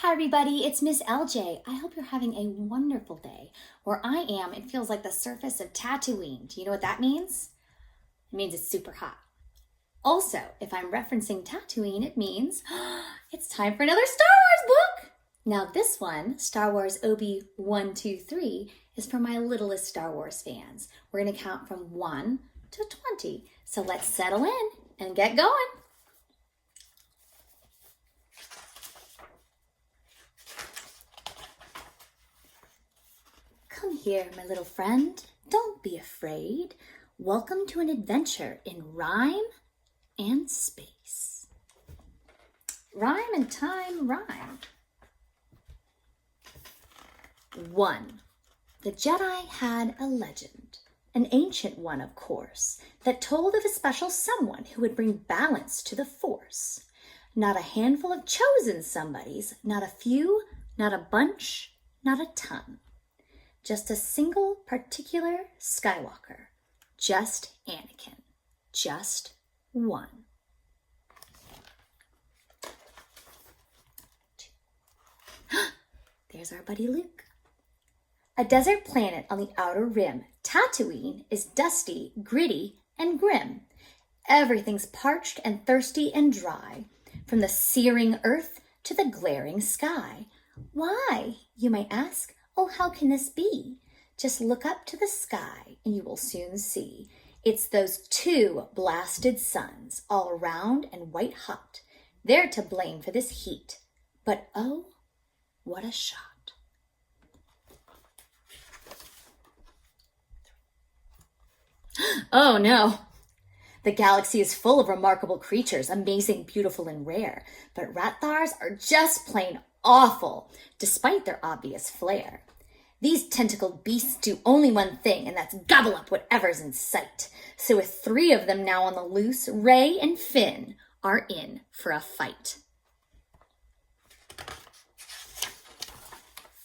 Hi everybody, it's Miss LJ. I hope you're having a wonderful day. Where I am, it feels like the surface of Tatooine. Do you know what that means? It means it's super hot. Also, if I'm referencing Tatooine, it means it's time for another Star Wars book! Now this one, Star Wars Obi 1, 2, 3, is for my littlest Star Wars fans. We're going to count from 1 to 20. So let's settle in and get going. Come here, my little friend. Don't be afraid. Welcome to an adventure in rhyme and space. Rhyme and time rhyme. 1. The Jedi had a legend, an ancient one, of course, that told of a special someone who would bring balance to the Force. Not a handful of chosen somebodies, not a few, not a bunch, not a ton. Just a single particular Skywalker. Just Anakin. Just one. 2. There's our buddy Luke. A desert planet on the outer rim, Tatooine is dusty, gritty, and grim. Everything's parched and thirsty and dry, from the searing earth to the glaring sky. Why, you may ask? Oh, how can this be? Just look up to the sky and you will soon see. It's those 2 blasted suns, all round and white hot. They're to blame for this heat. But oh, what a shot. Oh no. The galaxy is full of remarkable creatures, amazing, beautiful, and rare. But Rathars are just plain awful, despite their obvious flair. These tentacled beasts do only one thing, and that's gobble up whatever's in sight. So with 3 of them now on the loose, Rey and Finn are in for a fight.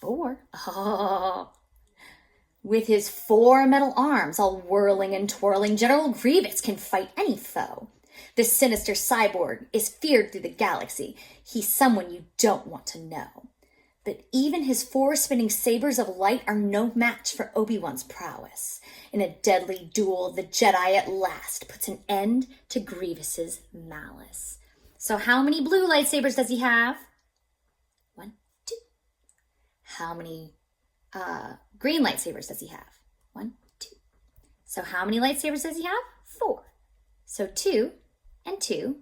4. Oh. With his 4 metal arms all whirling and twirling, General Grievous can fight any foe. This sinister cyborg is feared through the galaxy. He's someone you don't want to know. But even his 4 spinning sabers of light are no match for Obi-Wan's prowess. In a deadly duel, the Jedi at last puts an end to Grievous's malice. So how many blue lightsabers does he have? 1, 2. How many green lightsabers does he have? 1, 2. So how many lightsabers does he have? 4. So 2 and 2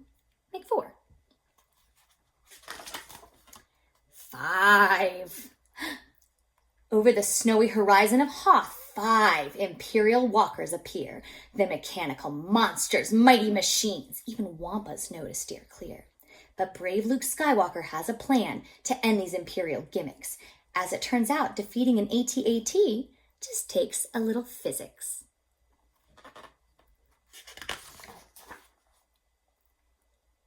make 4. 5. Over the snowy horizon of Hoth, 5 Imperial walkers appear. The mechanical monsters, mighty machines. Even Wampas know to steer clear. But brave Luke Skywalker has a plan to end these Imperial gimmicks. As it turns out, defeating an AT-AT just takes a little physics.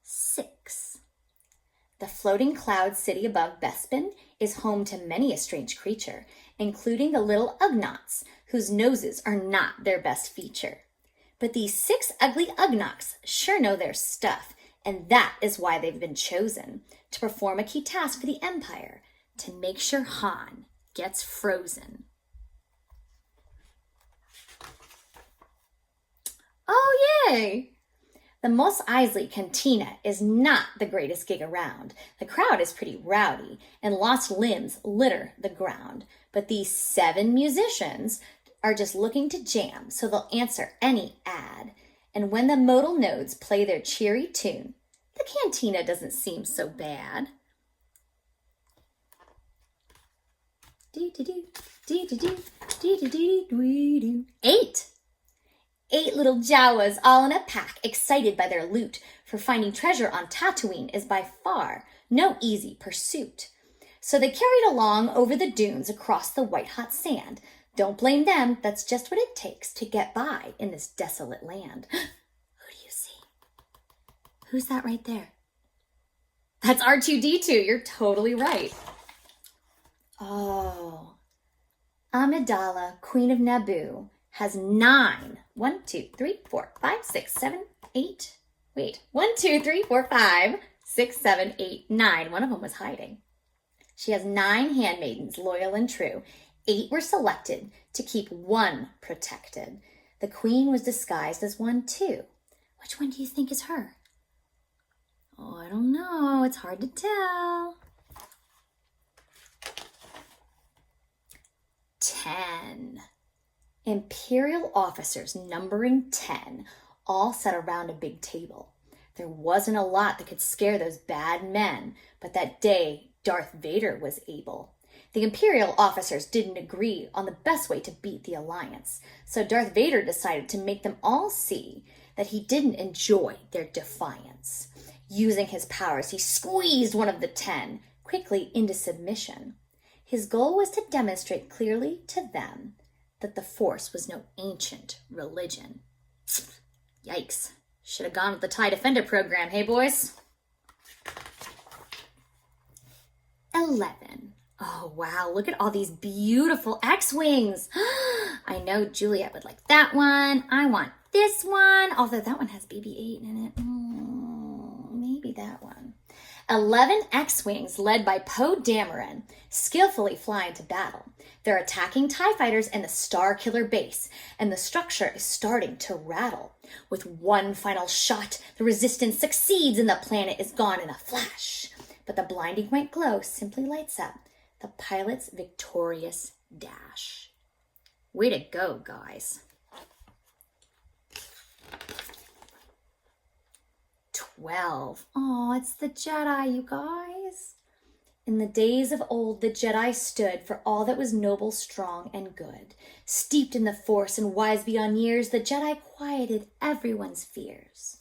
6. The floating cloud city above Bespin is home to many a strange creature, including the little Ugnaughts, whose noses are not their best feature. But these 6 ugly Ugnaughts sure know their stuff, and that is why they've been chosen, to perform a key task for the Empire, to make sure Han gets frozen. Oh, yay! The Mos Eisley Cantina is not the greatest gig around. The crowd is pretty rowdy, and lost limbs litter the ground. But these 7 musicians are just looking to jam, so they'll answer any ad. And when the modal nodes play their cheery tune, the cantina doesn't seem so bad. 8. 8 little Jawas all in a pack, excited by their loot, for finding treasure on Tatooine is by far no easy pursuit. So they carried along over the dunes across the white-hot sand. Don't blame them, that's just what it takes to get by in this desolate land. Who do you see? Who's that right there? That's R2-D2, you're totally right. Oh, Amidala, Queen of Naboo, has 9. 1, 2, 3, 4, 5, 6, 7, 8. Wait, 1, 2, 3, 4, 5, 6, 7, 8, 9. One of them was hiding. She has 9 handmaidens, loyal and true. 8 were selected to keep 1 protected. The queen was disguised as one too. Which one do you think is her? Oh, I don't know. It's hard to tell. 10. Imperial officers numbering 10 all sat around a big table. There wasn't a lot that could scare those bad men, but that day Darth Vader was able. The Imperial officers didn't agree on the best way to beat the Alliance, so Darth Vader decided to make them all see that he didn't enjoy their defiance. Using his powers, he squeezed one of the 10 quickly into submission. His goal was to demonstrate clearly to them that the Force was no ancient religion. Yikes. Should have gone with the TIE Defender program, hey boys? 11. Oh, wow, look at all these beautiful X-Wings. I know Juliet would like that one. I want this one, although that one has BB-8 in it. Maybe that one. 11 X-Wings led by Poe Dameron skillfully fly into battle. They're attacking TIE fighters in the Star Killer base, and the structure is starting to rattle. With one final shot, the resistance succeeds and the planet is gone in a flash. But the blinding white glow simply lights up the pilot's victorious dash. Way to go, guys. 12. Oh, it's the Jedi, you guys. In the days of old, the Jedi stood for all that was noble, strong, and good. Steeped in the Force and wise beyond years, the Jedi quieted everyone's fears.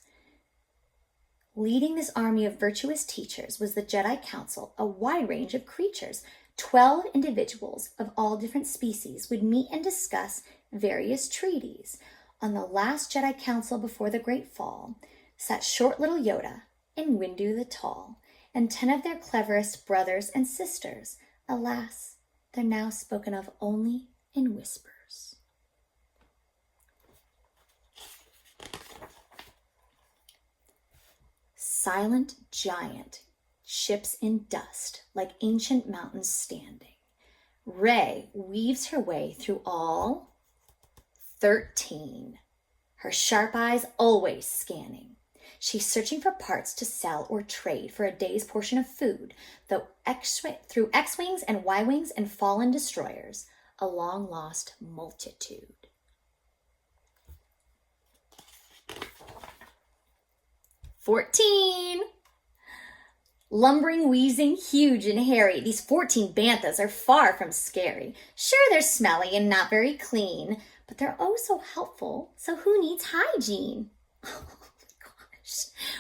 Leading this army of virtuous teachers was the Jedi Council, a wide range of creatures. 12 individuals of all different species would meet and discuss various treaties. On the last Jedi Council before the Great Fall sat short little Yoda and Windu the Tall, and 10 of their cleverest brothers and sisters. Alas, they're now spoken of only in whispers. Silent giant, ships in dust like ancient mountains standing. Rey weaves her way through all 13, her sharp eyes always scanning. She's searching for parts to sell or trade for a day's portion of food, through X-Wings and Y-Wings and fallen destroyers, a long-lost multitude. "14. Lumbering, wheezing, huge and hairy, these 14 banthas are far from scary. Sure, they're smelly and not very clean, but they're oh so helpful, so who needs hygiene?"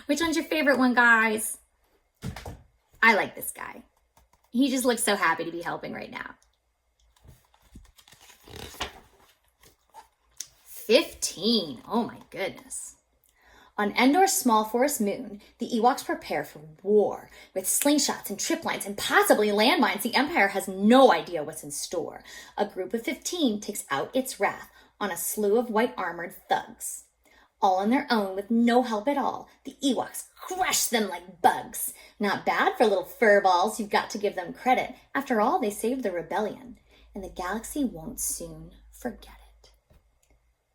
Which one's your favorite one, guys? I like this guy. He just looks so happy to be helping right now. 15. Oh my goodness. On Endor's small forest moon, the Ewoks prepare for war. With slingshots and trip lines and possibly landmines, the Empire has no idea what's in store. A group of 15 takes out its wrath on a slew of white-armored thugs. All on their own, with no help at all, the Ewoks crush them like bugs. Not bad for little furballs, you've got to give them credit. After all, they saved the rebellion, and the galaxy won't soon forget it.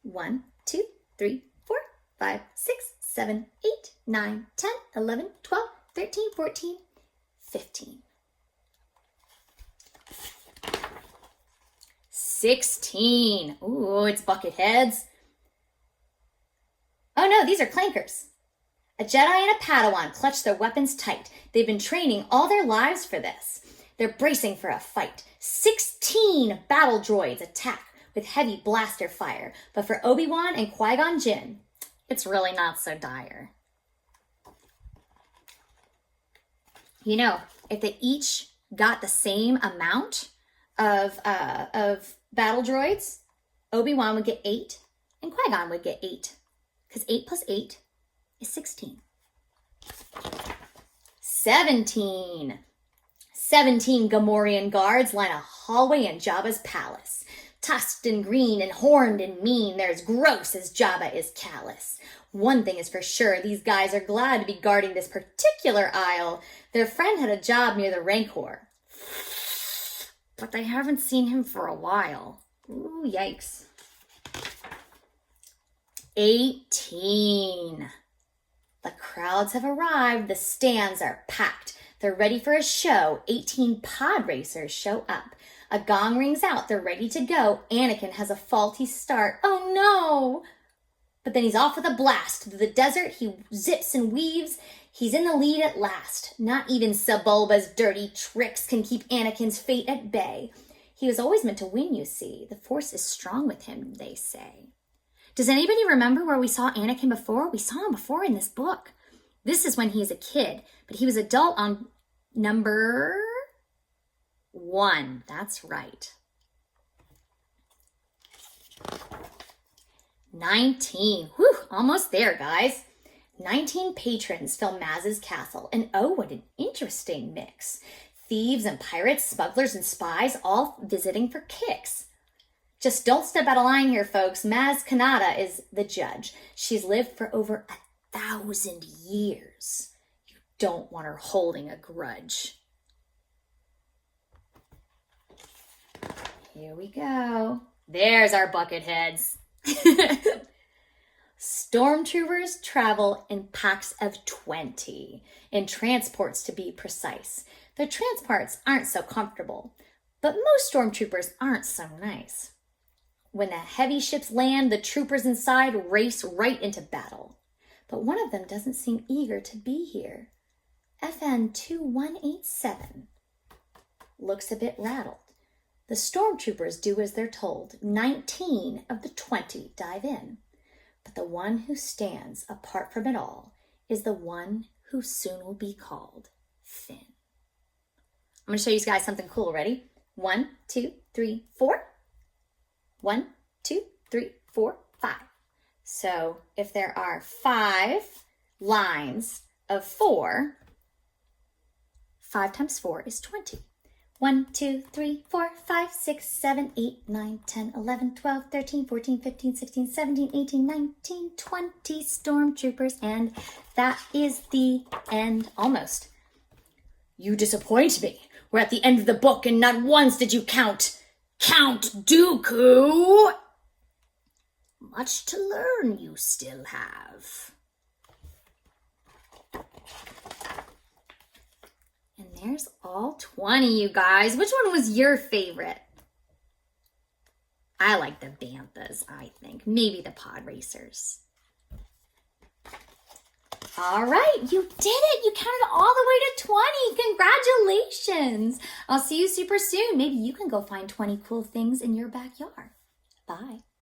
1, 2, 3, 4, 5, 6, 7, 8, 9, 10, 11, 12, 13, 14, 15. 16. Ooh, it's bucket heads. Oh no, these are clankers. A Jedi and a Padawan clutch their weapons tight. They've been training all their lives for this. They're bracing for a fight. 16 battle droids attack with heavy blaster fire. But for Obi-Wan and Qui-Gon Jinn, it's really not so dire. You know, if they each got the same amount of battle droids, Obi-Wan would get 8 and Qui-Gon would get 8. Because 8 plus 8 is 16. 17. 17 Gamorrean guards line a hallway in Jabba's palace. Tusked and green and horned and mean, they're as gross as Jabba is callous. One thing is for sure, these guys are glad to be guarding this particular aisle. Their friend had a job near the Rancor. But they haven't seen him for a while. Ooh, yikes. 18. The crowds have arrived. The stands are packed. They're ready for a show. 18 pod racers show up. A gong rings out. They're ready to go. Anakin has a faulty start. Oh no! But then he's off with a blast. Through the desert, he zips and weaves. He's in the lead at last. Not even Sebulba's dirty tricks can keep Anakin's fate at bay. He was always meant to win, you see. The Force is strong with him, they say. Does anybody remember where we saw Anakin before? We saw him before in this book. This is when he was a kid, but he was adult on number 1. That's right. 19. Whew, almost there, guys. 19 patrons fill Maz's castle, and oh, what an interesting mix. Thieves and pirates, smugglers and spies, all visiting for kicks. Just don't step out of line here, folks. Maz Kanata is the judge. She's lived for over 1,000 years. You don't want her holding a grudge. Here we go. There's our bucket heads. Stormtroopers travel in packs of 20, in transports to be precise. Their transports aren't so comfortable, but most stormtroopers aren't so nice. When the heavy ships land, the troopers inside race right into battle. But one of them doesn't seem eager to be here. FN 2187 looks a bit rattled. The stormtroopers do as they're told. 19 of the 20 dive in. But the one who stands apart from it all is the one who soon will be called Finn. I'm going to show you guys something cool. Ready? 1, 2, 3, 4. 1, 2, 3, 4, 5. So if there are 5 lines of 4, 5 times 4 is 20. 1, 2, 3, 4, 5, 6, 7, 8, 9, 10, 11, 12, 13, 14, 15, 16, 17, 18, 19, 20 stormtroopers. And that is the end, almost. You disappoint me. We're at the end of the book and not once did you count Count Dooku. Much to learn you still have. And there's all 20, you guys. Which one was your favorite? I like the Banthas, I think. Maybe the Pod Racers. All right, you did it. You counted all the way to 20. Congratulations. I'll see you super soon. Maybe you can go find 20 cool things in your backyard. Bye.